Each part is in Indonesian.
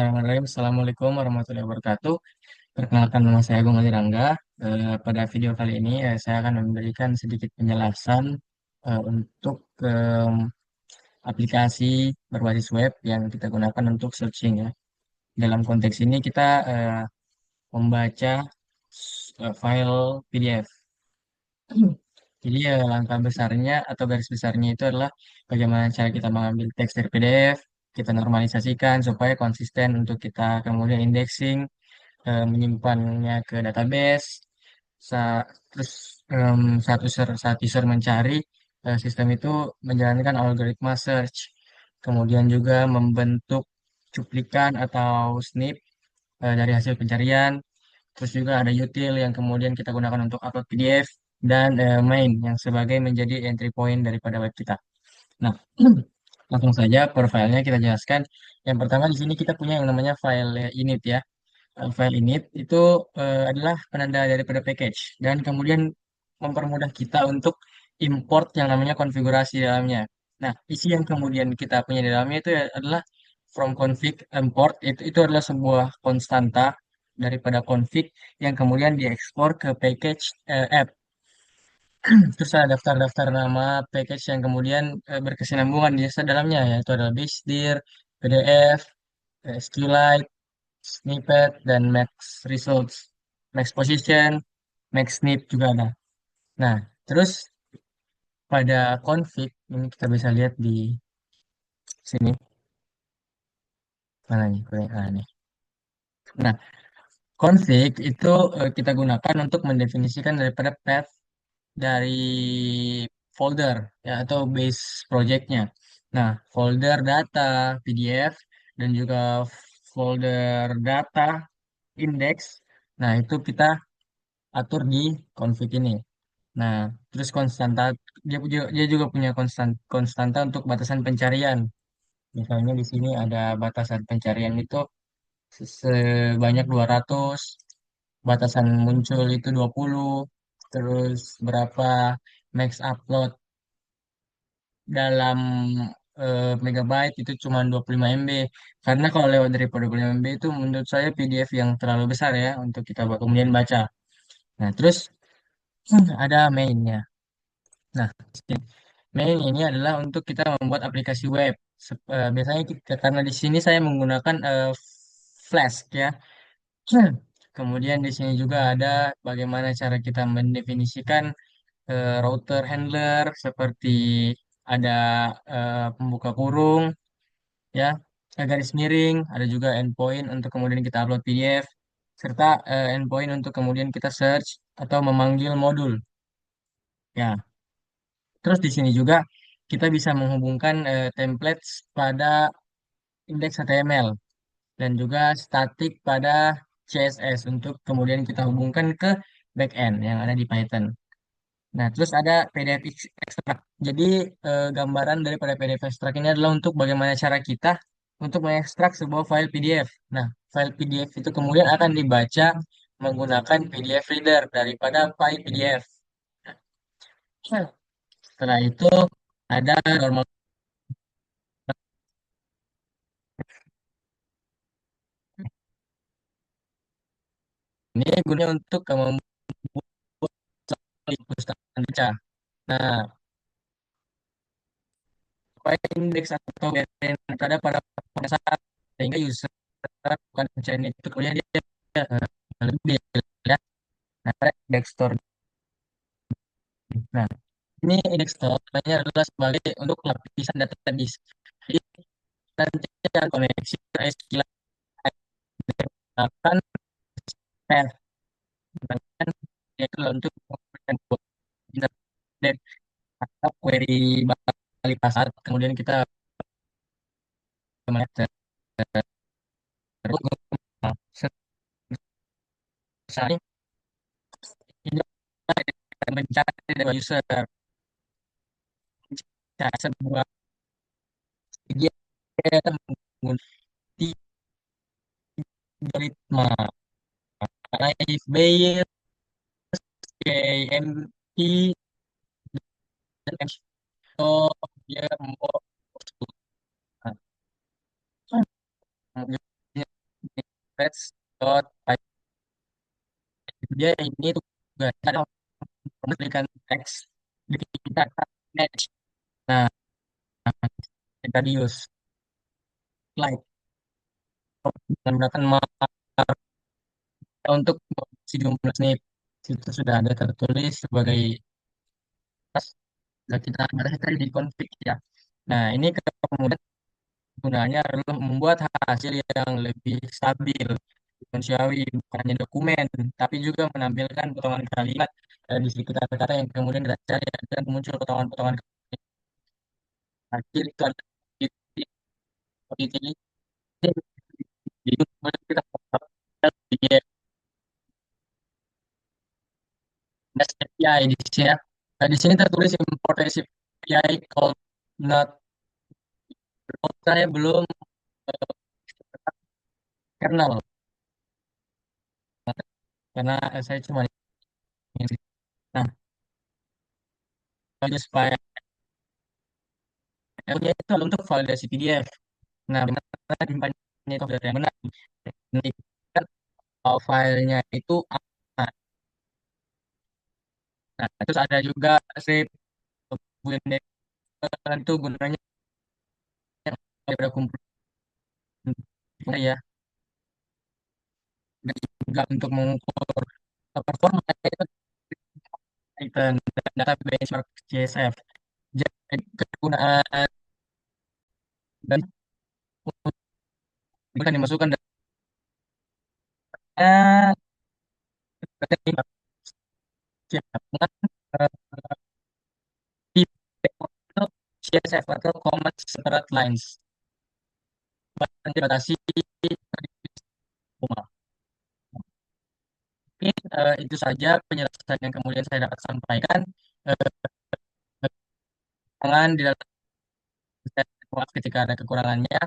Bismillahirrahmanirrahim. Assalamualaikum warahmatullahi wabarakatuh. Perkenalkan, nama saya Agung Alirangga. Pada video kali ini saya akan memberikan sedikit penjelasan untuk aplikasi berbasis web yang kita gunakan untuk searching ya. Dalam konteks ini kita membaca file PDF. Jadi langkah besarnya atau garis besarnya itu adalah bagaimana cara kita mengambil teks dari PDF, kita normalisasikan supaya konsisten untuk kita kemudian indexing, menyimpannya ke database. Terus saat user mencari, sistem itu menjalankan algoritma search, kemudian juga membentuk cuplikan atau snip dari hasil pencarian. Terus juga ada util yang kemudian kita gunakan untuk upload PDF dan main yang sebagai menjadi entry point daripada web kita. Nah, langsung saja profilnya kita jelaskan. Yang pertama di sini kita punya yang namanya file init ya. File init itu adalah penanda daripada package dan kemudian mempermudah kita untuk import yang namanya konfigurasi di dalamnya. Nah, isi yang kemudian kita punya di dalamnya itu adalah from config import, itu adalah sebuah konstanta daripada config yang kemudian diekspor ke package app. Terus ada daftar-daftar nama package yang kemudian berkesinambungan di dalamnya, yaitu adalah basdir, PDF, SQLite, snippet, dan max results, max position, max snip juga ada. Nah, terus pada config ini kita bisa lihat di sini mana nih? Nih. Nah, config itu kita gunakan untuk mendefinisikan daripada path dari folder ya atau base projectnya. Nah, folder data PDF dan juga folder data index. Nah, itu kita atur di config ini. Nah, terus konstanta dia juga punya konstanta untuk batasan pencarian. Misalnya di sini ada batasan pencarian itu sebanyak 200, batasan muncul itu 20, terus berapa max upload dalam megabyte itu cuma 25 MB. Karena kalau lewat daripada 25 MB itu menurut saya PDF yang terlalu besar ya untuk kita kemudian baca. Nah, terus ada mainnya. Nah, main ini adalah untuk kita membuat aplikasi web. Biasanya kita, karena di sini saya menggunakan Flash ya. Kemudian di sini juga ada bagaimana cara kita mendefinisikan router handler seperti ada pembuka kurung ya, garis miring, ada juga endpoint untuk kemudian kita upload PDF serta endpoint untuk kemudian kita search atau memanggil modul. Ya, terus di sini juga kita bisa menghubungkan templates pada indeks HTML dan juga static pada CSS untuk kemudian kita hubungkan ke backend yang ada di Python. Nah, terus ada PDF extract. Jadi gambaran daripada PDF extract ini adalah untuk bagaimana cara kita untuk mengekstrak sebuah file PDF. Nah, file PDF itu kemudian akan dibaca menggunakan PDF reader daripada file PDF. Nah, setelah itu ada normal. Ini gunanya untuk membuat perpustakaan baca. Nah, supaya indeks atau BTN ada pada saat sehingga user bukan pencarian itu kemudian dia lebih ya. Nah, indeks store. Nah, ini indeks store adalah sebagai untuk lapisan database. Jadi nanti ada koneksi SQL akan path dan itu untuk memberikan dan atau query balik pasar kemudian kita melihat selesai ini mencari dari user sebuah dia menggunakan algoritma if based KMP dan so dia membawa fetch.py. Dia ini tuh juga ada memberikan teks di kita match. Nah, radius like menggunakan untuk si jumlah snip itu sudah ada tertulis sebagai tas sudah kita bahas tadi di config ya. Nah, ini kemudian gunanya adalah membuat hasil yang lebih stabil, manusiawi, bukan hanya dokumen, tapi juga menampilkan potongan kalimat di sekitar kata yang kemudian kita cari dan muncul potongan-potongan kecil itu ada di itu kemudian kita di API di sini ya. Nah, di sini tertulis import API called not. Saya belum kernel karena saya cuma ini. Nah, file file itu adalah untuk validasi PDF. Nah, bagaimana menyimpannya itu dari yang benar. Nanti kan filenya itu apa. Nah, terus ada juga script kemudian itu gunanya pada kumpulan ya dan juga untuk mengukur performa itu Python dan data benchmark CSF. Jadi kegunaan dan bukan dimasukkan data di CSF atau Common Separate Lines. Batasi rumah. Mungkin itu saja penjelasan yang kemudian saya dapat sampaikan. Jangan di dalam ketika ada kekurangannya,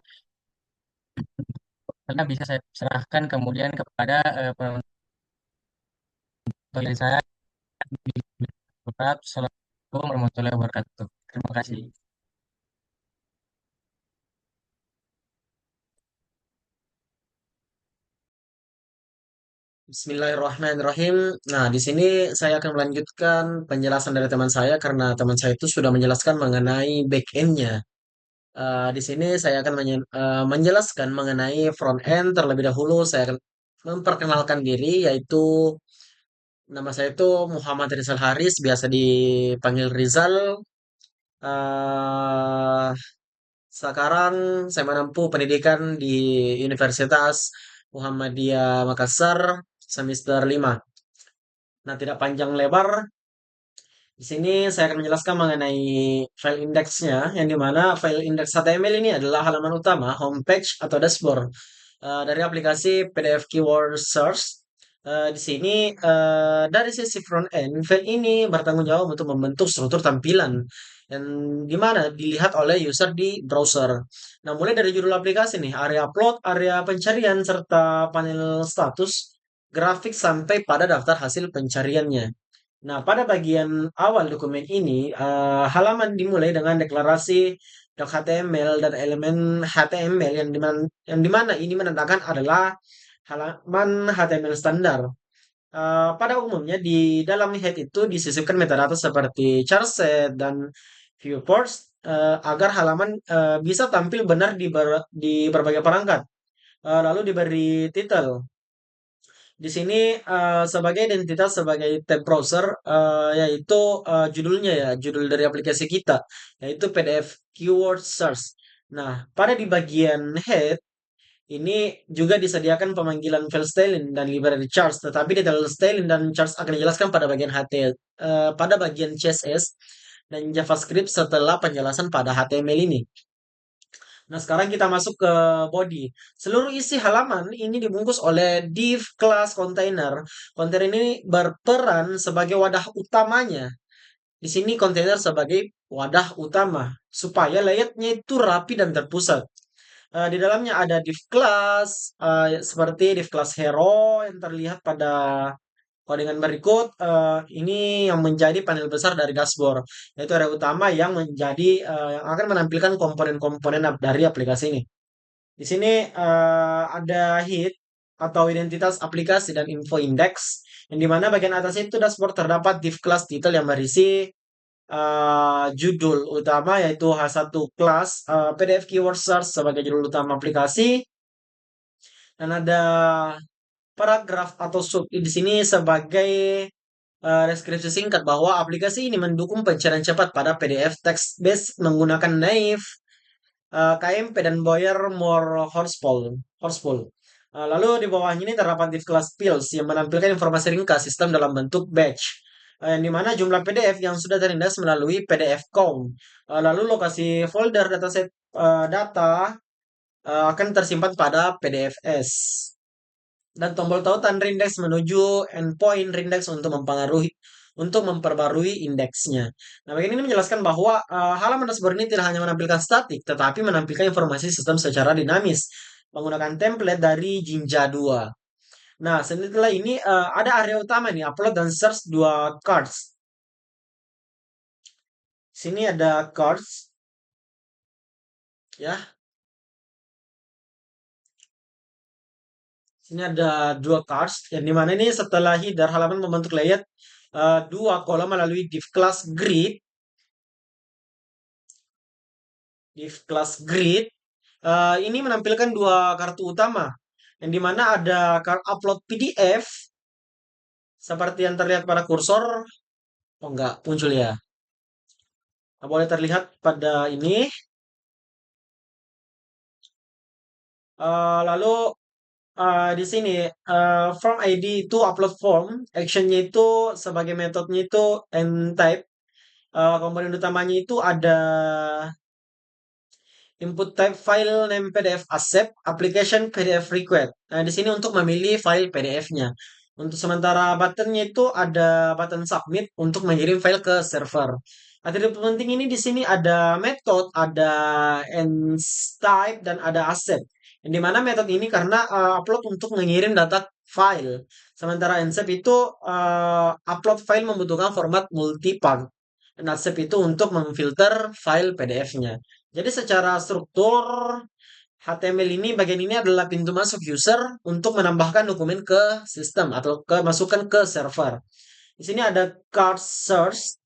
karena bisa saya serahkan kemudian kepada penonton dari saya. Tetap, Assalamualaikum warahmatullahi wabarakatuh. Terima kasih. Bismillahirrahmanirrahim. Nah, di sini saya akan melanjutkan penjelasan dari teman saya karena teman saya itu sudah menjelaskan mengenai back-end-nya. Di sini saya akan menjelaskan mengenai front end terlebih dahulu. Saya akan memperkenalkan diri, yaitu nama saya itu Muhammad Rizal Haris, biasa dipanggil Rizal. Eh, Sekarang saya menempuh pendidikan di Universitas Muhammadiyah Makassar semester 5. Nah, tidak panjang lebar, di sini saya akan menjelaskan mengenai file indexnya, yang dimana file index HTML ini adalah halaman utama, homepage atau dashboard dari aplikasi PDF Keyword Search. Di sini dari sisi front end, file ini bertanggung jawab untuk membentuk struktur tampilan yang dimana dilihat oleh user di browser. Nah, mulai dari judul aplikasi nih, area upload, area pencarian, serta panel status, grafik sampai pada daftar hasil pencariannya. Nah, pada bagian awal dokumen ini, halaman dimulai dengan deklarasi .html dan elemen HTML yang dimana ini menandakan adalah halaman HTML standar. Pada umumnya di dalam head itu disisipkan metadata seperti charset dan viewports agar halaman bisa tampil benar di berbagai perangkat. Lalu diberi titel. Di sini sebagai identitas sebagai tab browser yaitu judulnya ya, judul dari aplikasi kita yaitu PDF Keyword Search. Nah, pada di bagian head ini juga disediakan pemanggilan file styling dan library charts, tetapi detail styling dan charts akan dijelaskan pada bagian pada bagian CSS dan JavaScript setelah penjelasan pada HTML ini. Nah, sekarang kita masuk ke body. Seluruh isi halaman ini dibungkus oleh div class container. Kontainer ini berperan sebagai wadah utamanya. Di sini kontainer sebagai wadah utama supaya layoutnya itu rapi dan terpusat. Di dalamnya ada div class seperti div class hero yang terlihat pada codingan berikut. Ini yang menjadi panel besar dari dashboard, yaitu area utama yang menjadi yang akan menampilkan komponen-komponen dari aplikasi ini. Di sini ada head. atau identitas aplikasi dan info index, yang dimana bagian atas itu dashboard terdapat div class title yang berisi judul utama yaitu H1 class, PDF keyword search sebagai judul utama aplikasi, dan ada paragraf atau sub di sini sebagai deskripsi singkat bahwa aplikasi ini mendukung pencarian cepat pada PDF text based menggunakan Naive, KMP dan Boyer More Horseful. Lalu di bawahnya ini terdapat div class fields yang menampilkan informasi ringkas sistem dalam bentuk batch. Yang dimana jumlah PDF yang sudah terindex melalui PDF count. Lalu lokasi folder dataset data akan tersimpan pada PDFs. Dan tombol tautan Rindex menuju endpoint Rindex untuk memperbarui indeksnya. Nah, bagian ini menjelaskan bahwa halaman dashboard ini tidak hanya menampilkan statik, tetapi menampilkan informasi sistem secara dinamis menggunakan template dari Jinja 2. Nah, setelah ini ada area utama nih, upload dan search dua cards. Sini ada cards, ya. Sini ada dua cards, yang dimana ini setelah header halaman membentuk layout dua kolom melalui div class grid. Ini menampilkan dua kartu utama, yang dimana ada upload PDF seperti yang terlihat pada kursor. Oh, enggak muncul ya. Nah, boleh terlihat pada ini. Lalu di sini form ID itu upload form, actionnya itu sebagai metodenya itu type. Komponen utamanya itu ada input type file name PDF accept, application PDF request. Nah, di sini untuk memilih file PDF-nya. Untuk sementara buttonnya itu ada button submit untuk mengirim file ke server. Atribut penting ini di sini ada method, ada type dan ada accept. Yang dimana metode ini karena upload untuk mengirim data file. Sementara accept itu upload file membutuhkan format multi-part. Dan accept itu untuk memfilter file PDF-nya. Jadi secara struktur HTML ini bagian ini adalah pintu masuk user untuk menambahkan dokumen ke sistem atau masukkan ke server. Di sini ada card search.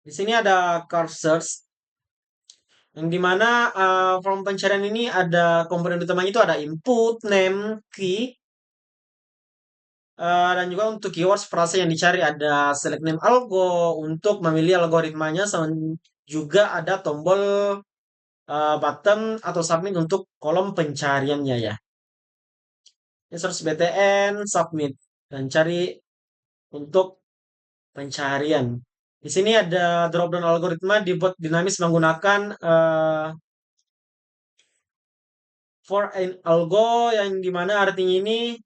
Di sini ada card search yang dimana form pencarian ini ada komponen utamanya itu ada input, name, key, dan juga untuk keywords frase yang dicari ada select name algo untuk memilih algoritmanya, juga ada tombol button atau submit untuk kolom pencariannya ya. Ini search BTN, submit, dan cari untuk pencarian. Di sini ada drop-down algoritma dibuat dinamis menggunakan for an algo yang dimana artinya ini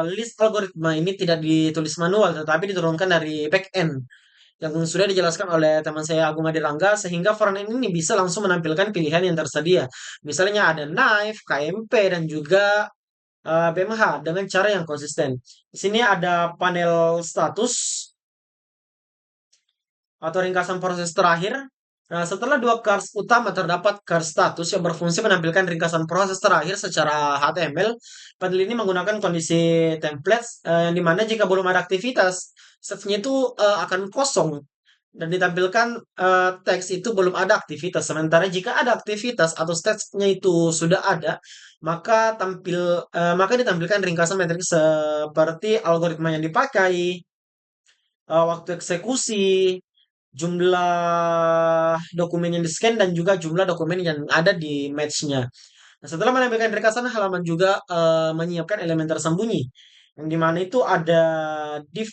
list algoritma ini tidak ditulis manual tetapi diturunkan dari backend yang sudah dijelaskan oleh teman saya Agung Adirangga sehingga frontend ini bisa langsung menampilkan pilihan yang tersedia. Misalnya ada Knife, KMP dan juga BMH dengan cara yang konsisten. Di sini ada panel status atau ringkasan proses terakhir. Nah, setelah dua cars utama terdapat cars status yang berfungsi menampilkan ringkasan proses terakhir secara HTML. Panel ini menggunakan kondisi templates yang dimana jika belum ada aktivitas, setnya itu akan kosong dan ditampilkan teks itu belum ada aktivitas. Sementara jika ada aktivitas atau teksnya itu sudah ada, maka ditampilkan ringkasan metrik seperti algoritma yang dipakai, waktu eksekusi, jumlah dokumen yang di-scan dan juga jumlah dokumen yang ada di match-nya. Nah, setelah menampilkan ringkasan halaman juga menyiapkan elemen tersembunyi yang dimana itu ada div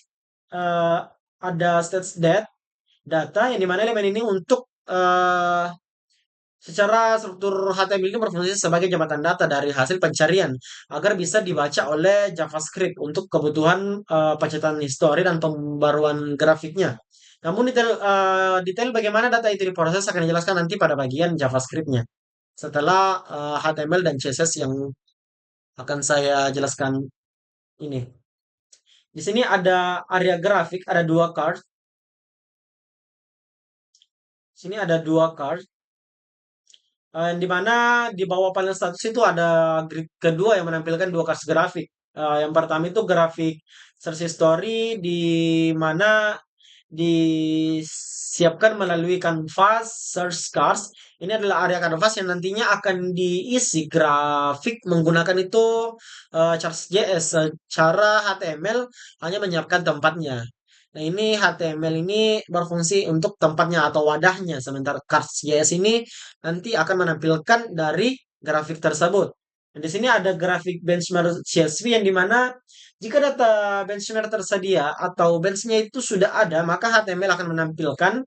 eh, ada stats data yang dimana elemen ini untuk secara struktur HTML ini berfungsi sebagai jembatan data dari hasil pencarian agar bisa dibaca oleh JavaScript untuk kebutuhan pencatatan histori dan pembaruan grafiknya. Namun detail bagaimana data itu diproses akan dijelaskan nanti pada bagian JavaScript-nya setelah HTML dan CSS yang Akan saya jelaskan ini. Di sini ada area grafik, ada dua card. Sini ada dua card. Di mana di bawah panel status itu ada grid kedua yang menampilkan dua cards grafik. Yang pertama itu grafik search history di mana disiapkan melalui kanvas search cards. Ini adalah area kanvas yang nantinya akan diisi grafik menggunakan itu Charts.js. Secara HTML hanya menyiapkan tempatnya. Nah, ini HTML ini berfungsi untuk tempatnya atau wadahnya, sementara Cards.js ini nanti akan menampilkan dari grafik tersebut. Dan di sini ada grafik benchmark CSV yang dimana jika data benchmark tersedia atau benchnya itu sudah ada, maka HTML akan menampilkan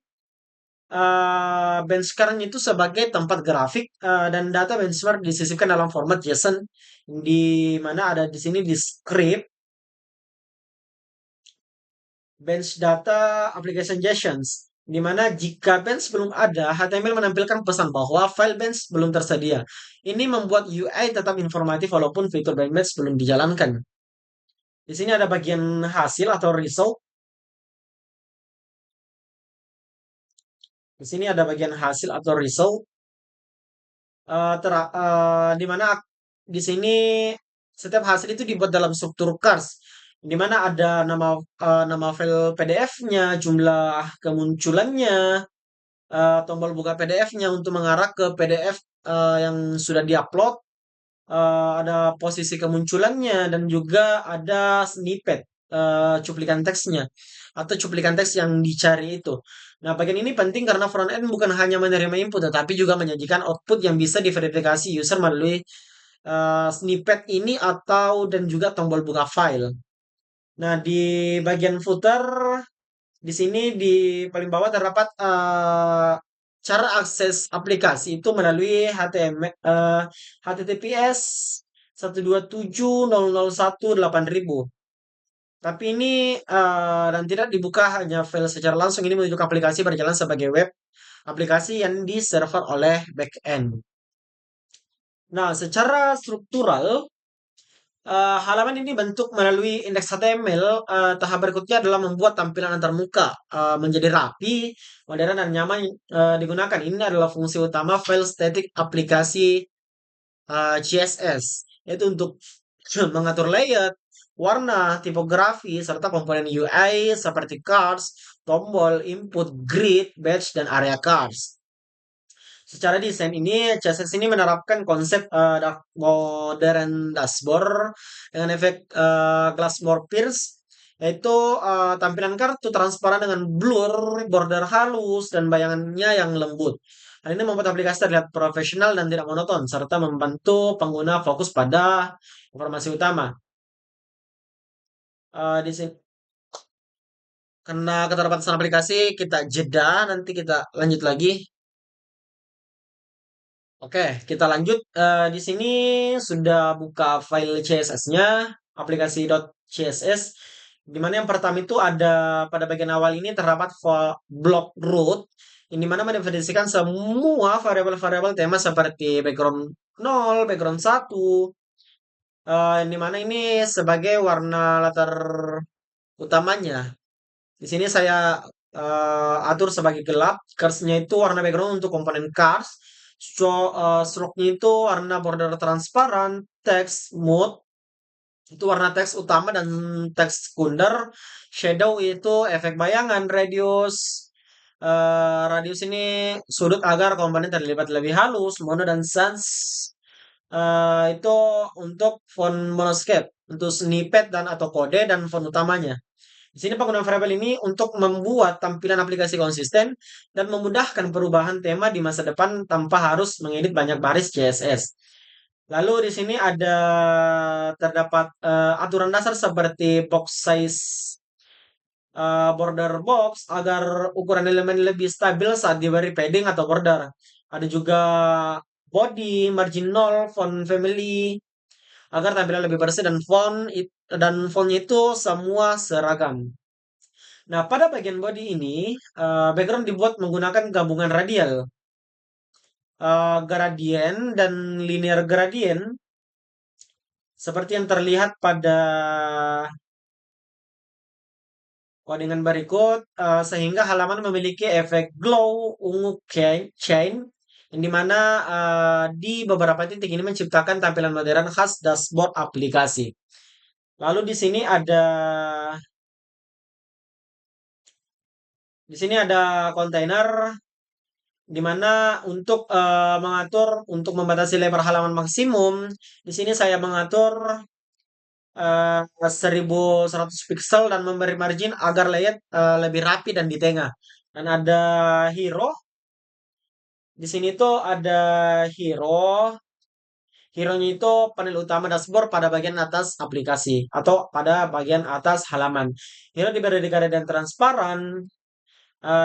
benchmark itu sebagai tempat grafik dan data benchmark disisipkan dalam format JSON di mana ada di sini di script bench data application JSONs di mana jika bench belum ada, HTML menampilkan pesan bahwa file bench belum tersedia. Ini membuat UI tetap informatif walaupun fitur bench belum dijalankan. Di sini ada bagian hasil atau result. Di sini ada bagian hasil atau result. Di mana di sini setiap hasil itu dibuat dalam struktur cars, di mana ada nama file PDF-nya, jumlah kemunculannya, tombol buka PDF-nya untuk mengarah ke PDF yang sudah diupload, ada posisi kemunculannya dan juga ada snippet cuplikan teksnya atau cuplikan teks yang dicari itu. Nah, bagian ini penting karena front end bukan hanya menerima input tetapi juga menyajikan output yang bisa diverifikasi user melalui snippet ini atau dan juga tombol buka file. Nah, di bagian footer di sini di paling bawah terdapat cara akses aplikasi itu melalui HTML, HTTPS 127.001.8000. Tapi ini dan tidak dibuka hanya file secara langsung. Ini menunjuk aplikasi berjalan sebagai web aplikasi yang diserver oleh backend. Nah, secara struktural halaman ini bentuk melalui indeks HTML. Tahap berikutnya adalah membuat tampilan antarmuka menjadi rapi, modern dan nyaman digunakan. Ini adalah fungsi utama file static aplikasi CSS, yaitu untuk mengatur layout, warna, tipografi, serta komponen UI seperti cards, tombol, input, grid, badge, dan area cards. Secara desain ini, CSS ini menerapkan konsep modern dashboard dengan efek glass pierce, yaitu tampilan kartu transparan dengan blur, border halus, dan bayangannya yang lembut. Hal ini membuat aplikasi terlihat profesional dan tidak monoton, serta membantu pengguna fokus pada informasi utama. Di sini, karena keterbatasan aplikasi, kita jeda, nanti kita lanjut lagi. Oke, kita lanjut. Di sini sudah buka file CSS-nya, aplikasi.css. Di mana yang pertama itu ada pada bagian awal ini terdapat block root, yang dimana mendefinisikan semua variabel-variabel tema seperti background 0, background 1, yang dimana ini sebagai warna latar utamanya. Di sini saya atur sebagai gelap. Cars-nya itu warna background untuk komponen cars. Stroke-nya itu warna border transparan. Text mode itu warna teks utama dan teks sekunder. Shadow itu efek bayangan. Radius ini sudut agar komponen terlihat lebih halus. Mono dan sans itu untuk font monoscape, untuk snippet dan atau kode dan font utamanya. Di sini penggunaan variabel ini untuk membuat tampilan aplikasi konsisten dan memudahkan perubahan tema di masa depan tanpa harus mengedit banyak baris CSS. Lalu di sini ada terdapat aturan dasar seperti box size, border box agar ukuran elemen lebih stabil saat diberi padding atau border. Ada juga body, margin 0, font family agar tampilan lebih bersih dan fontnya itu semua seragam. Nah, pada bagian body ini, background dibuat menggunakan gabungan radial, gradient, dan linear gradient. seperti yang terlihat pada codingan berikut, sehingga halaman memiliki efek glow ungu chain, yang dimana di beberapa titik ini menciptakan tampilan modern khas dashboard aplikasi. Lalu di sini ada kontainer di mana untuk mengatur untuk membatasi lebar halaman maksimum. Di sini saya mengatur 1100 pixel dan memberi margin agar layout lebih rapi dan di tengah. Dan ada hero. Di sini tuh ada hero. Hero-nya itu panel utama dashboard pada bagian atas aplikasi atau pada bagian atas halaman. Hero diberi dan transparan,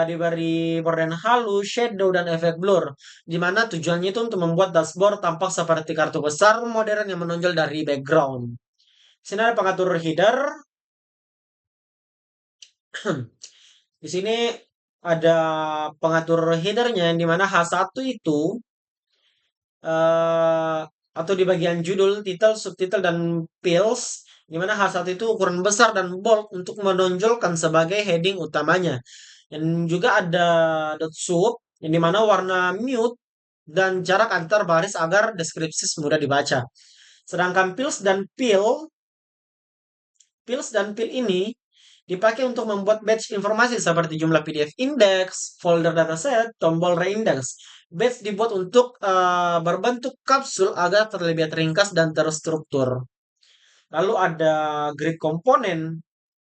diberi berden halus, shadow, dan efek blur. Di mana tujuannya itu untuk membuat dashboard tampak seperti kartu besar modern yang menonjol dari background. Di sini ada pengatur header. Di sini ada pengatur headernya yang dimana H1 itu eh, atau di bagian judul, title, subtitle, dan pills, di mana H1 itu ukuran besar dan bold untuk menonjolkan sebagai heading utamanya. Dan juga ada dot sub yang dimana warna mute dan jarak antar baris agar deskripsi mudah dibaca. Sedangkan pills dan pil ini dipakai untuk membuat batch informasi seperti jumlah PDF index, folder dataset, tombol reindex. Batch dibuat untuk berbentuk kapsul agar terlebih ringkas dan terstruktur. Lalu ada grid komponen.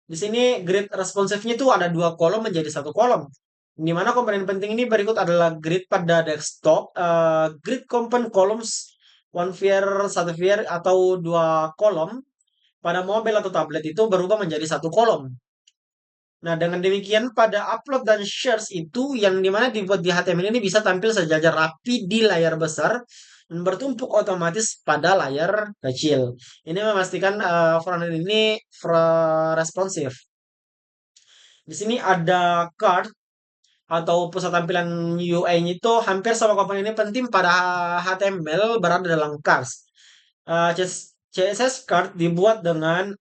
Di sini grid responsifnya itu ada dua kolom menjadi satu kolom. Di mana komponen penting ini berikut adalah grid pada desktop, grid component columns, one vier, satu vier, atau dua kolom. Pada mobile atau tablet itu berubah menjadi satu kolom. Nah, dengan demikian pada upload dan shares itu yang dimana dibuat di HTML ini bisa tampil sejajar rapi di layar besar dan bertumpuk otomatis pada layar kecil. Ini memastikan frontend ini responsif. Di sini ada card atau pusat tampilan UI-nya itu hampir semua komponen ini penting pada HTML berada dalam cars. CSS card dibuat dengan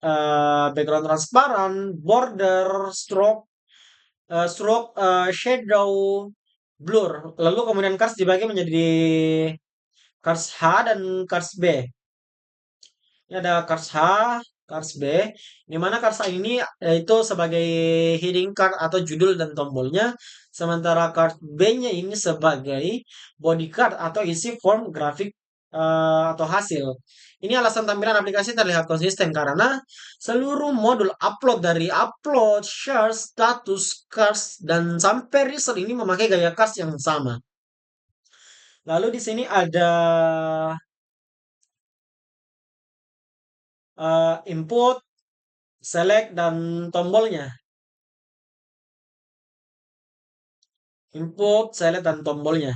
background transparan, border, shadow, blur. Lalu kemudian cars dibagi menjadi cars H dan cars B. Ini ada cars H, cars B, di mana cars A ini itu sebagai heading card atau judul dan tombolnya, sementara card B-nya ini sebagai body card atau isi form grafik atau hasil. Ini alasan tampilan aplikasi terlihat konsisten karena seluruh modul upload dari upload, share, status, cards, dan sampai result ini memakai gaya cards yang sama. Lalu di sini ada input, select, dan tombolnya. Input, select, dan tombolnya.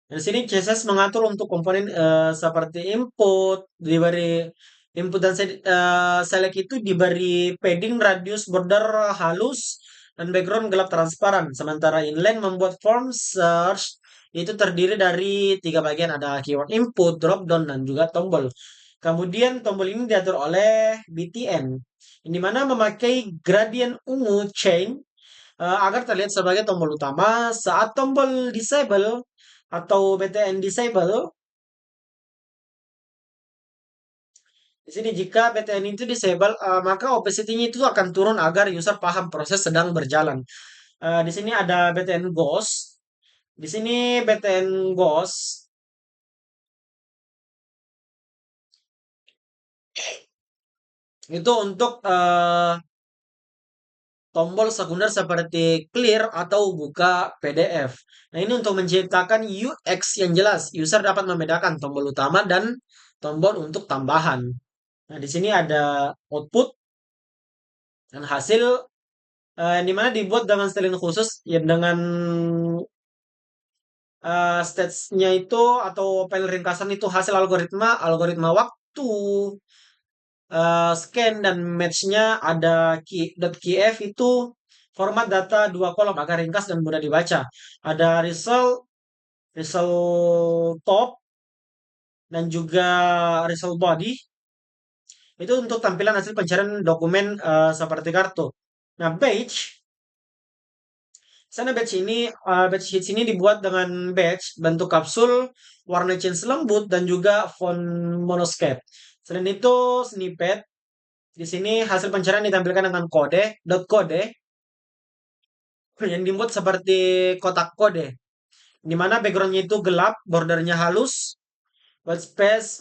Di sini CSS mengatur untuk komponen seperti input, diberi input dan select itu diberi padding, radius, border halus, dan background gelap transparan. Sementara inline membuat form search itu terdiri dari tiga bagian, ada keyword input, drop down, dan juga tombol. Kemudian tombol ini diatur oleh btn, yang dimana memakai gradient ungu chain agar terlihat sebagai tombol utama saat tombol disable atau BTN disable. Di sini jika BTN itu disable, maka opacity-nya itu akan turun agar user paham proses sedang berjalan. Di sini ada BTN ghost. Di sini BTN ghost itu untuk tombol sekunder seperti clear atau buka PDF. Nah, ini untuk menciptakan UX yang jelas. User dapat membedakan tombol utama dan tombol untuk tambahan. Nah, di sini ada output dan hasil yang dimana dibuat dengan styling khusus ya dengan stage-nya itu atau file ringkasan itu hasil algoritma waktu scan dan match-nya ada .kf itu format data dua kolom agar ringkas dan mudah dibaca. Ada result top dan juga result body. Itu untuk tampilan hasil pencarian dokumen seperti kartu. Nah, batch sheets ini dibuat dengan batch bentuk kapsul, warna jeans lembut dan juga font monoscape. Selain itu, snippet di sini hasil pencarian ditampilkan dengan kode yang dibuat seperti kotak kode, di mana backgroundnya itu gelap, bordernya halus, white space,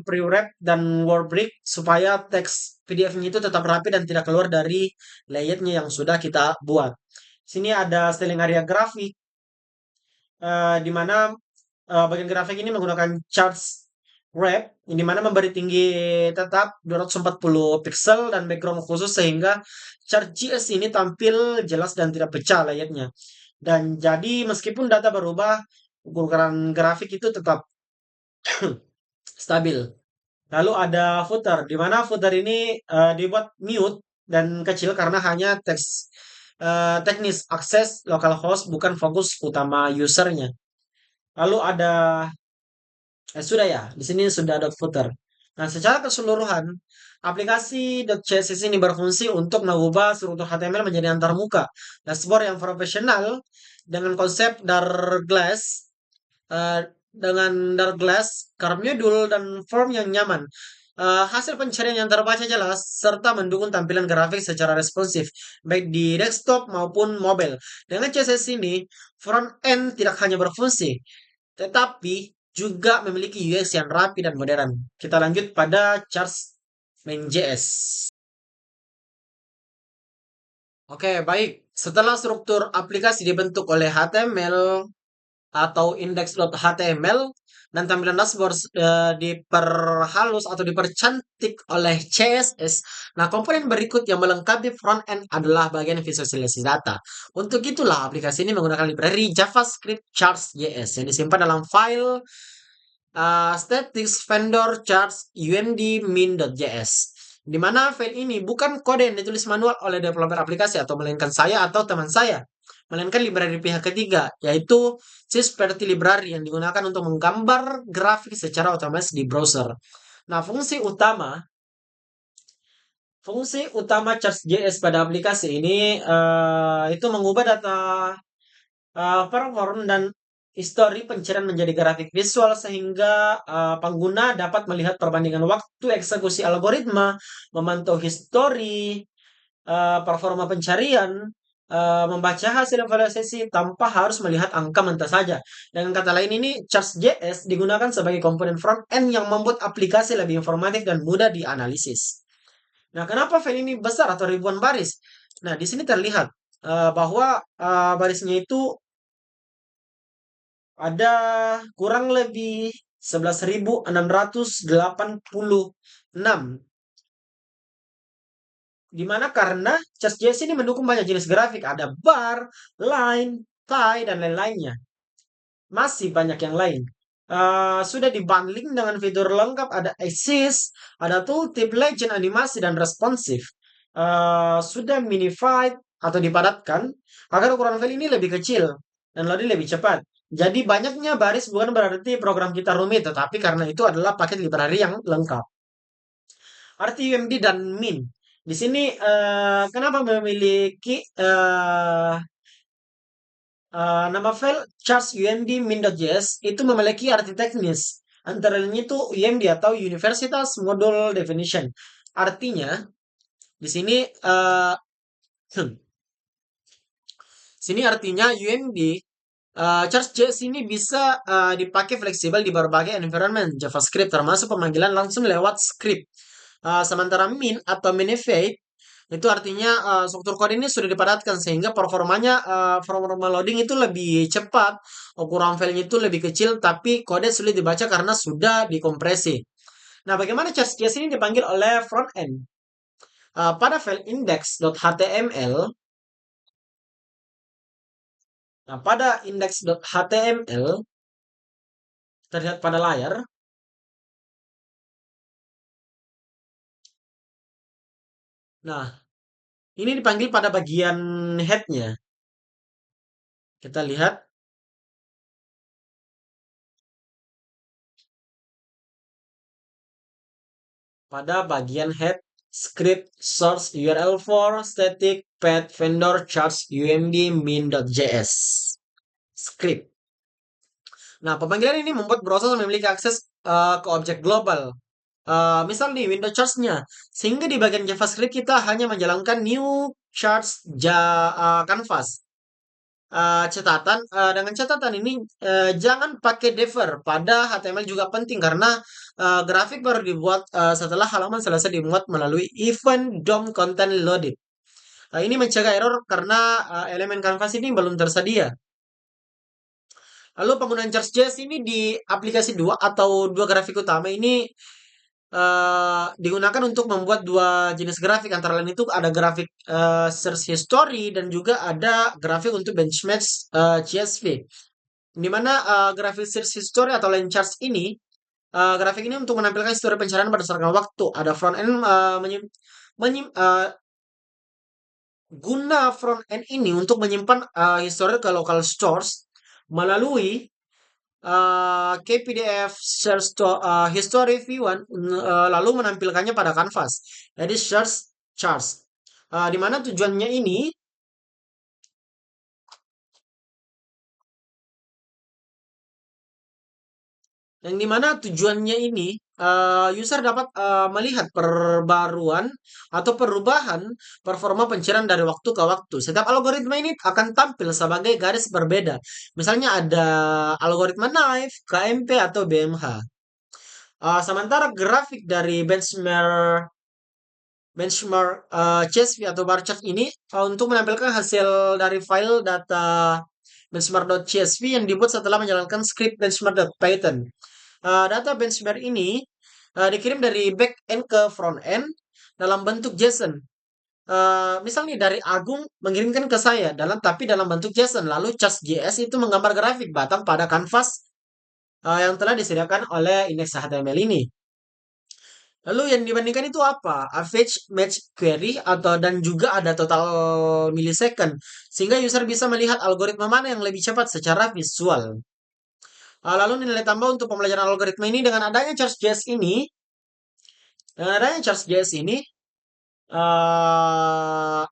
pre-wrap dan word brick supaya teks PDF-nya itu tetap rapi dan tidak keluar dari layoutnya yang sudah kita buat. Sini ada styling area grafik, di mana bagian grafik ini menggunakan charts wrap, yang di mana memberi tinggi tetap 240 pixel dan background khusus sehingga chart GS ini tampil jelas dan tidak pecah layarnya. Dan jadi meskipun data berubah, ukuran grafik itu tetap stabil. Lalu ada footer, di mana footer ini dibuat mute dan kecil karena hanya teks teknis akses localhost bukan fokus utama usernya. Lalu ada sudah ya, di sini sudah ada footer. Nah, secara keseluruhan, aplikasi .css ini berfungsi untuk mengubah struktur HTML menjadi antarmuka. Dashboard yang profesional dengan konsep dark glass, curve module, dan form yang nyaman. Hasil pencarian yang terbaca jelas serta mendukung tampilan grafik secara responsif, baik di desktop maupun mobile. Dengan CSS ini, front end tidak hanya berfungsi, tetapi juga memiliki UX yang rapi dan modern. Kita lanjut pada Charts Main.js. Oke, baik. Setelah struktur aplikasi dibentuk oleh HTML atau index.html dan tampilan dashboard diperhalus atau dipercantik oleh CSS. Nah, komponen berikut yang melengkapi front end adalah bagian visualisasi data. Untuk itulah aplikasi ini menggunakan library JavaScript Charts.js yang disimpan dalam file statics vendor charts umd min.js, di mana file ini bukan kode yang ditulis manual oleh developer aplikasi atau melainkan saya atau teman saya, melainkan library pihak ketiga, yaitu Sysperty Library yang digunakan untuk menggambar grafik secara otomatis di browser. Nah, fungsi utama Charts.js pada aplikasi ini itu mengubah data perform dan histori pencarian menjadi grafik visual sehingga pengguna dapat melihat perbandingan waktu eksekusi algoritma, memantau histori, performa pencarian, membaca hasil evaluasi tanpa harus melihat angka mentah saja. Dengan kata lain ini, Charts.js digunakan sebagai komponen front end yang membuat aplikasi lebih informatif dan mudah dianalisis. Nah, kenapa file ini besar atau ribuan baris? Nah, di sini terlihat bahwa barisnya itu ada kurang lebih 11.686. Di mana karena Chess.js ini mendukung banyak jenis grafik. Ada bar, line, tie, dan lain-lainnya. Masih banyak yang lain. Sudah dibundling dengan fitur lengkap. Ada assist, ada tooltip, legend, animasi, dan responsif. Sudah minified atau dipadatkan agar ukuran file ini lebih kecil dan loading lebih cepat. Jadi banyaknya baris bukan berarti program kita rumit, tetapi karena itu adalah paket library yang lengkap. Arti UMD dan min. Di sini kenapa memiliki nama file charts UMD min.js itu memiliki arti teknis. Antara lain itu UMD atau Universitas Module Definition. Artinya di sini sini artinya UMD Charge.js ini bisa dipakai fleksibel di berbagai environment JavaScript, termasuk pemanggilan langsung lewat script. Sementara min atau minified itu artinya struktur kode ini sudah dipadatkan sehingga performa loading itu lebih cepat, ukuran filenya itu lebih kecil, tapi kode sulit dibaca karena sudah dikompresi. Nah, bagaimana Charge.js ini dipanggil oleh front end? Pada file index.html, nah pada index.html terlihat pada layar. Nah, ini dipanggil pada bagian head-nya. Kita lihat. pada bagian head script source URL for static path vendor charts umd min.js script. Nah, pemanggilan ini membuat browser memiliki akses ke objek global. Misal nih window charts-nya, sehingga di bagian JavaScript kita hanya menjalankan new charts canvas. Dengan catatan ini jangan pakai diver pada HTML juga penting karena grafik baru dibuat setelah halaman selesai dimuat melalui event DOM content loaded. Ini mencegah error karena elemen canvas ini belum tersedia. Lalu penggunaan Charts.js ini di aplikasi dua atau dua grafik utama ini digunakan untuk membuat dua jenis grafik. Antara lain itu ada grafik search history dan juga ada grafik untuk benchmark CSV. Di mana grafik search history atau line charts ini, grafik ini untuk menampilkan histori pencarian berdasarkan waktu. Ada front end guna front end ini untuk menyimpan histori ke local stores melalui KPDF search history v1 lalu menampilkannya pada canvas. Jadi search charts. Di mana tujuannya ini yang dimana tujuannya ini user dapat melihat perbaruan atau perubahan performa pencarian dari waktu ke waktu. Setiap algoritma ini akan tampil sebagai garis berbeda. Misalnya ada algoritma Knife, KMP, atau BMH. Sementara grafik dari benchmark CSV atau bar chart ini untuk menampilkan hasil dari file data benchmark.csv yang dibuat setelah menjalankan script benchmark.python. Data benchmark ini dikirim dari back end ke front end dalam bentuk JSON. Misal nih dari Agung mengirimkan ke saya dalam bentuk JSON. Lalu Charts.js itu menggambar grafik batang pada kanvas yang telah disediakan oleh indeks HTML ini. Lalu yang dibandingkan itu apa? Average match query dan juga ada total millisecond sehingga user bisa melihat algoritma mana yang lebih cepat secara visual. Lalu nilai tambah untuk pembelajaran algoritma ini dengan adanya Charts.js ini,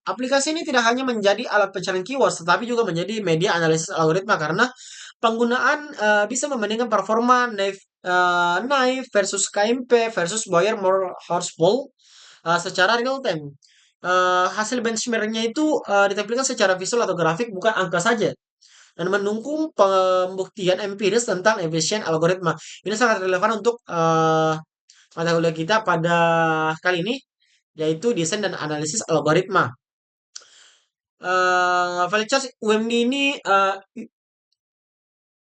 aplikasi ini tidak hanya menjadi alat pencarian keyword, tetapi juga menjadi media analisis algoritma karena penggunaan bisa membandingkan performa Knife versus KMP versus Boyer More Horsefall secara real time. Hasil benchmarknya itu ditampilkan secara visual atau grafik, bukan angka saja dan mendukung pembuktian empiris tentang efisien algoritma. Ini sangat relevan untuk mata kuliah kita pada kali ini, yaitu desain dan analisis algoritma. File chart UMD ini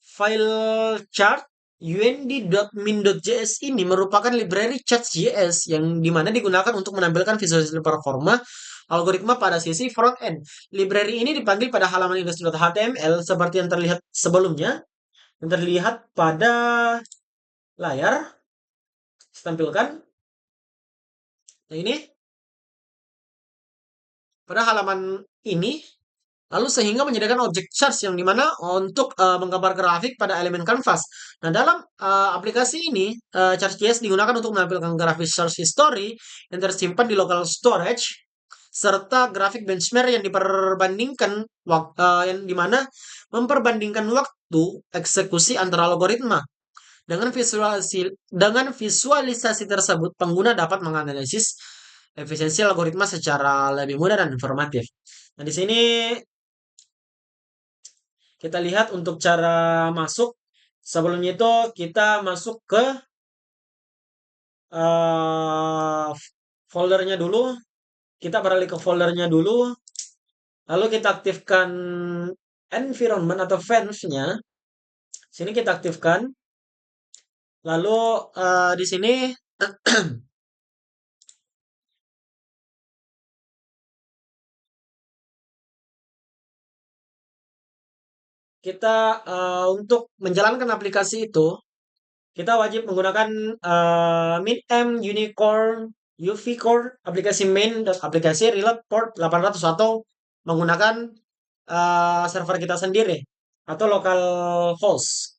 file chart und.min.js ini merupakan library Charts.js yang dimana digunakan untuk menampilkan visualisasi performa algoritma pada sisi front end. Library ini dipanggil pada halaman industry.html seperti yang terlihat sebelumnya, yang terlihat pada layar. Saya tampilkan. Nah, ini pada halaman ini, lalu sehingga menyediakan objek charts yang dimana untuk menggambar grafik pada elemen kanvas. Nah, dalam aplikasi ini, Charts.js digunakan untuk menampilkan grafik search history yang tersimpan di local storage serta grafik benchmark yang diperbandingkan yang dimana memperbandingkan waktu eksekusi antara algoritma. Dengan visualisasi tersebut, pengguna dapat menganalisis efisiensi algoritma secara lebih mudah dan informatif. Nah, di sini kita lihat untuk cara masuk. Sebelumnya itu kita masuk ke foldernya dulu. Kita beralih ke foldernya dulu. Lalu kita aktifkan environment atau fans-nya. Sini kita aktifkan. Lalu di sini kita untuk menjalankan aplikasi itu, kita wajib menggunakan MinM, Unicorn, UV Core, aplikasi main, dan aplikasi reload port 800 atau menggunakan server kita sendiri atau local host.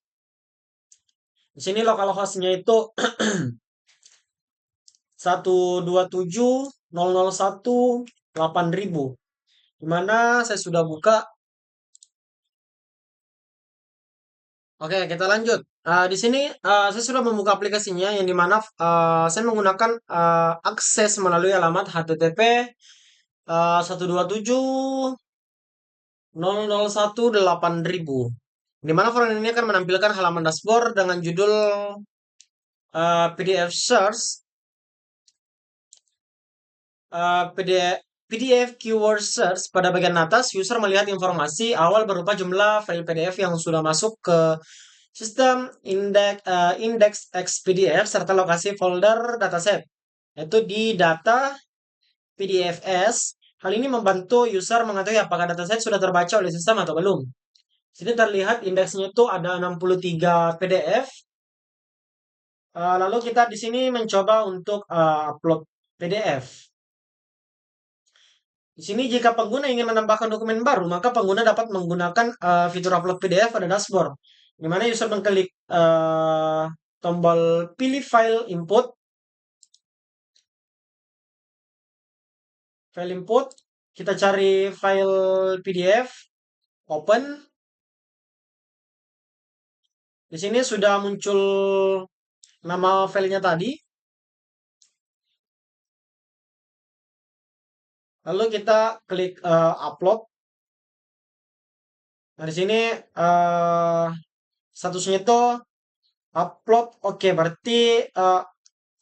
Di sini local hostnya itu 127.001.8000. Di mana saya sudah buka. Oke, kita lanjut. Di sini saya sudah membuka aplikasinya yang dimana saya menggunakan akses melalui alamat HTTP 127.001.8000. Di mana forum ini akan menampilkan halaman dashboard dengan judul PDF search, PDF keyword search. Pada bagian atas, user melihat informasi awal berupa jumlah file PDF yang sudah masuk ke sistem index XPDF serta lokasi folder dataset, yaitu di data PDFs. Hal ini membantu user mengetahui apakah dataset sudah terbaca oleh sistem atau belum. Sini terlihat indeksnya itu ada 63 PDF. Lalu kita di sini mencoba untuk upload PDF. Di sini jika pengguna ingin menambahkan dokumen baru, maka pengguna dapat menggunakan fitur upload PDF pada dashboard, di mana user mengklik tombol pilih file input, kita cari file PDF, open. Di sini sudah muncul nama filenya tadi. Lalu kita klik upload. Nah, di sini statusnya itu upload. Oke, berarti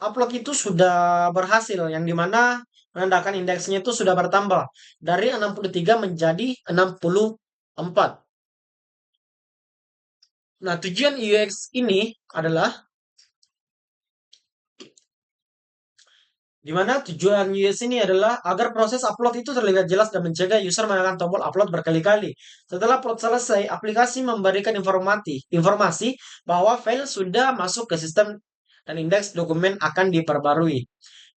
upload itu sudah berhasil, yang dimana menandakan indeksnya itu sudah bertambah dari 63 menjadi 64. Nah, tujuan UX ini adalah di mana tujuan UX ini adalah agar proses upload itu terlihat jelas dan mencegah user menekan tombol upload berkali-kali. Setelah upload selesai, aplikasi memberikan informasi bahwa file sudah masuk ke sistem dan indeks dokumen akan diperbarui.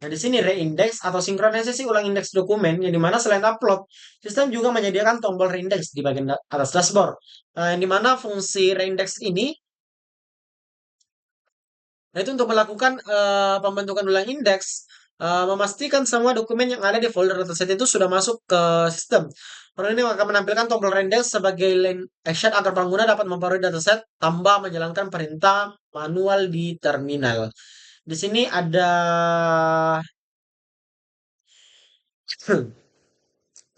Nah, di sini reindex atau sinkronisasi ulang indeks dokumen, yang dimana selain upload, sistem juga menyediakan tombol reindex di bagian atas dashboard. Yang dimana fungsi reindex ini, nah itu untuk melakukan pembentukan ulang indeks, memastikan semua dokumen yang ada di folder dataset itu sudah masuk ke sistem. Program ini akan menampilkan tombol reindex sebagai line action agar pengguna dapat memperoleh dataset tanpa menjalankan perintah manual di terminal. Di sini ada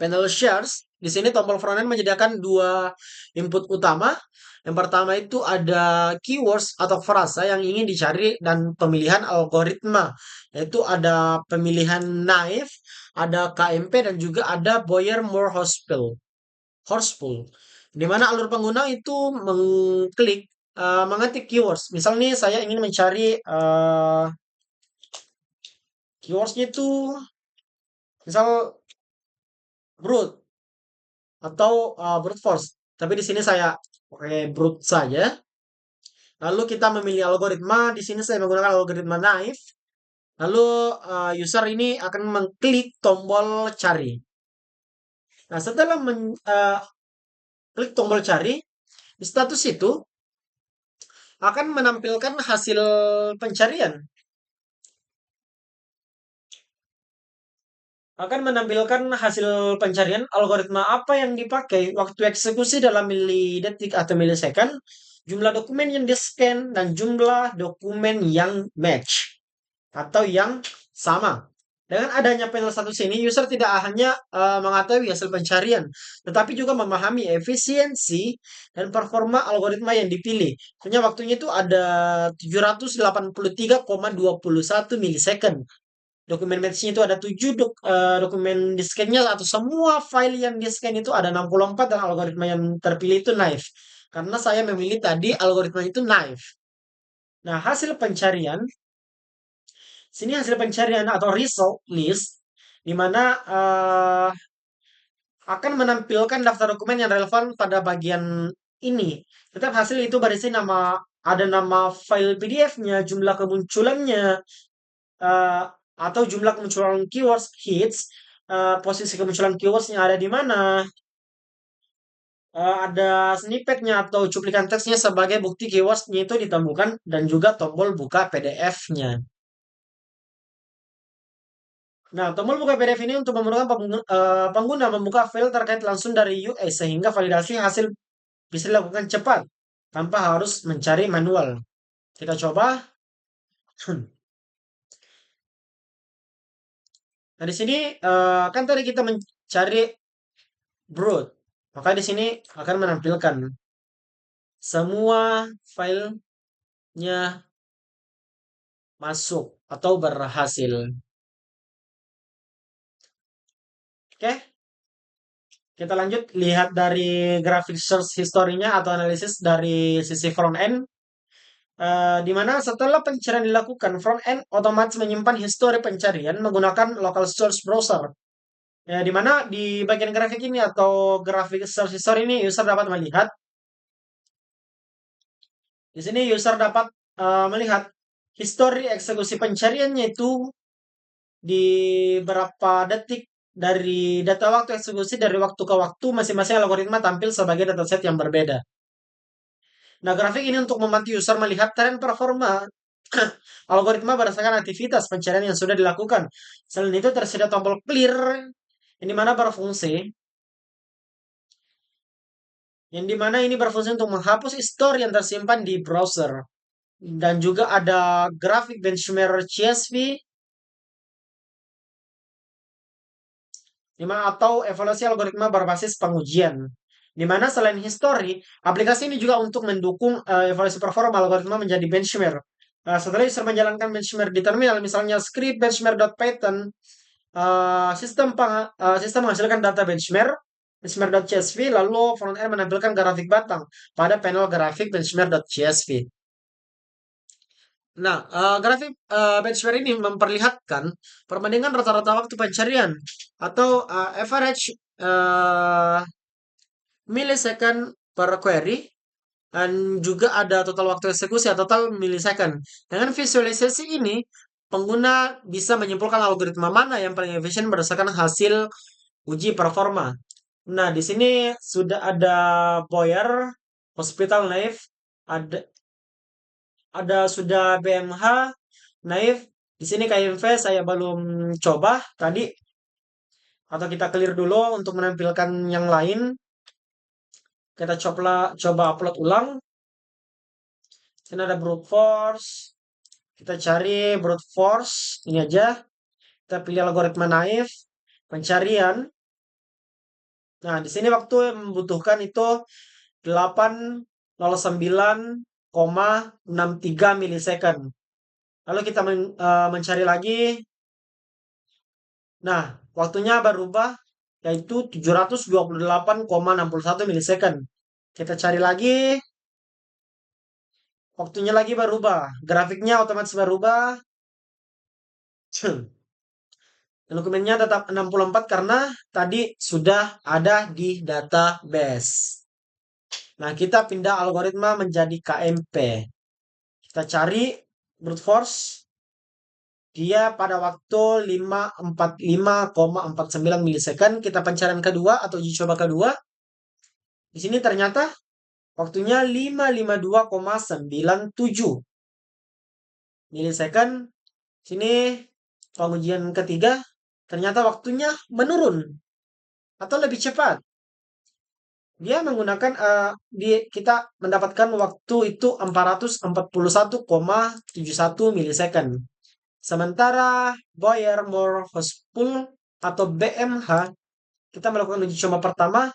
panel shares. Di sini tombol frontend menyediakan dua input utama. Yang pertama itu ada keywords atau frasa yang ingin dicari dan pemilihan algoritma. Yaitu ada pemilihan naive, ada KMP, dan juga ada Boyer More Horseful. Di mana alur pengguna itu mengklik mengetik keywords. Misal nih saya ingin mencari keywordsnya itu misal brute atau brute force. Tapi di sini saya pakai brute saja. Lalu kita memilih algoritma. Di sini saya menggunakan algoritma naive. Lalu user ini akan mengklik tombol cari. Nah, setelah klik tombol cari, di status itu akan menampilkan hasil pencarian. Akan menampilkan hasil pencarian algoritma apa yang dipakai, waktu eksekusi dalam milidetik atau milisekund, jumlah dokumen yang di-scan, dan jumlah dokumen yang match atau yang sama. Dengan adanya panel status ini, user tidak hanya mengetahui hasil pencarian, tetapi juga memahami efisiensi dan performa algoritma yang dipilih. Punya waktunya itu ada 783,21 milisekund. Dokumen match-nya itu ada 7 dokumen di scan-nya, atau semua file yang di scan itu ada 64, dan algoritma yang terpilih itu naive. Karena saya memilih tadi algoritma itu naive. Nah, hasil pencarian, sini hasil pencarian atau result list, di mana akan menampilkan daftar dokumen yang relevan pada bagian ini. Tetap hasil itu berisi nama, ada nama file PDF-nya, jumlah kemunculannya, eh, atau jumlah kemunculan keywords hits, posisi kemunculan keywords yang ada di mana, ada snippetnya atau cuplikan teksnya sebagai bukti keywordsnya itu ditemukan, dan juga tombol buka PDF-nya. Nah, tombol buka PDF ini untuk memudahkan pengguna membuka file terkait langsung dari US sehingga validasi hasil bisa dilakukan cepat tanpa harus mencari manual. Kita coba. Nah, di sini kan tadi kita mencari broad. Maka di sini akan menampilkan semua filenya masuk atau berhasil. Oke, kita lanjut lihat dari graphic search historinya atau analisis dari sisi front end. Di mana setelah pencarian dilakukan, front end otomatis menyimpan histori pencarian menggunakan local source browser. Ya, di mana di bagian grafik ini atau grafik search history ini user dapat melihat. Di sini user dapat melihat histori eksekusi pencariannya itu di berapa detik dari data waktu eksekusi dari waktu ke waktu masing-masing algoritma tampil sebagai dataset yang berbeda. Nah, grafik ini untuk membantu user melihat tren performa algoritma berdasarkan aktivitas pencarian yang sudah dilakukan. Selain itu tersedia tombol clear yang dimana berfungsi ini berfungsi untuk menghapus histori yang tersimpan di browser. Dan juga ada grafik benchmark CSV atau evaluasi algoritma berbasis pengujian. Di mana selain history, aplikasi ini juga untuk mendukung evaluasi performa algoritma menjadi benchmark. Setelah user menjalankan benchmark di terminal, misalnya script benchmark.python, sistem menghasilkan data benchmark.csv, lalu front end menampilkan grafik batang pada panel grafik benchmark.csv. Nah, grafik benchmark ini memperlihatkan perbandingan rata-rata waktu pencarian atau average millisecond per query, dan juga ada total waktu eksekusi atau total millisecond. Dengan visualisasi ini, pengguna bisa menyimpulkan algoritma mana yang paling efisien berdasarkan hasil uji performa. Nah, di sini sudah ada Boyer, Hospital Knife, ada sudah BMH, Naif. Di sini KMV saya belum coba tadi, atau kita clear dulu untuk menampilkan yang lain. Kita coba upload ulang. Sini ada brute force. Kita cari brute force. Ini aja. Kita pilih algoritma naif. Pencarian. Nah, di sini waktu yang membutuhkan itu 809,63 milisecond. Lalu kita mencari lagi. Nah, waktunya berubah yaitu 728,61 milisecond. Kita cari lagi, waktunya lagi berubah. Grafiknya otomatis berubah. Dan dokumennya tetap 64 karena tadi sudah ada di database. Nah, kita pindah algoritma menjadi KMP. Kita cari brute force. Dia pada waktu 545,49 milisecond. Kita pencarian kedua atau uji coba kedua. Di sini ternyata waktunya 552,97 milisecond. Sini pengujian ketiga ternyata waktunya menurun atau lebih cepat. Dia menggunakan kita mendapatkan waktu itu 441,71 milisecond. Sementara Boyer Moore Hospital atau BMH kita melakukan uji coba pertama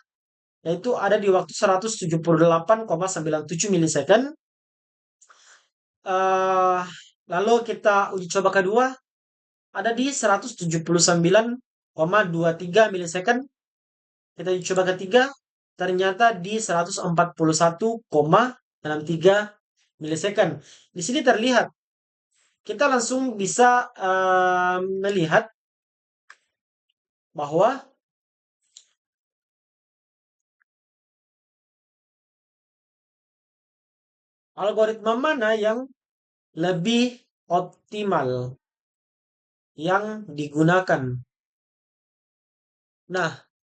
yaitu ada di waktu 178,97 milisecond. Lalu kita uji coba kedua ada di 179,23 milisecond. Kita uji coba ketiga ternyata di 141,63 milisecond. Di sini terlihat kita langsung bisa melihat bahwa algoritma mana yang lebih optimal yang digunakan. Nah,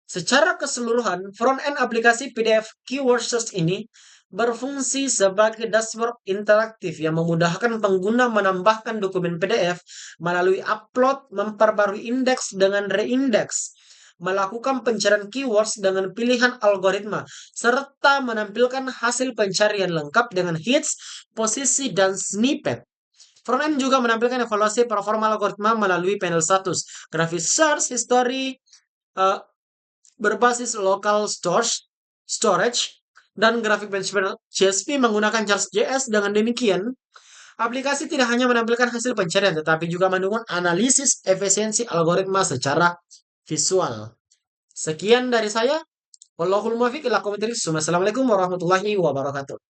secara keseluruhan, front-end aplikasi PDF Keyword Search ini berfungsi sebagai dashboard interaktif yang memudahkan pengguna menambahkan dokumen PDF melalui upload, memperbarui indeks dengan reindeks, melakukan pencarian keywords dengan pilihan algoritma, serta menampilkan hasil pencarian lengkap dengan hits, posisi, dan snippet. Frontend juga menampilkan evaluasi performa algoritma melalui panel status, grafis search history, eh, berbasis local storage, dan grafik benchmark CSV menggunakan Charts.js. Dengan demikian, aplikasi tidak hanya menampilkan hasil pencarian, tetapi juga mendukung analisis efisiensi algoritma secara visual. Sekian dari saya. Wallahul muwaffiq ila aqwamit thoriq. Assalamualaikum warahmatullahi wabarakatuh.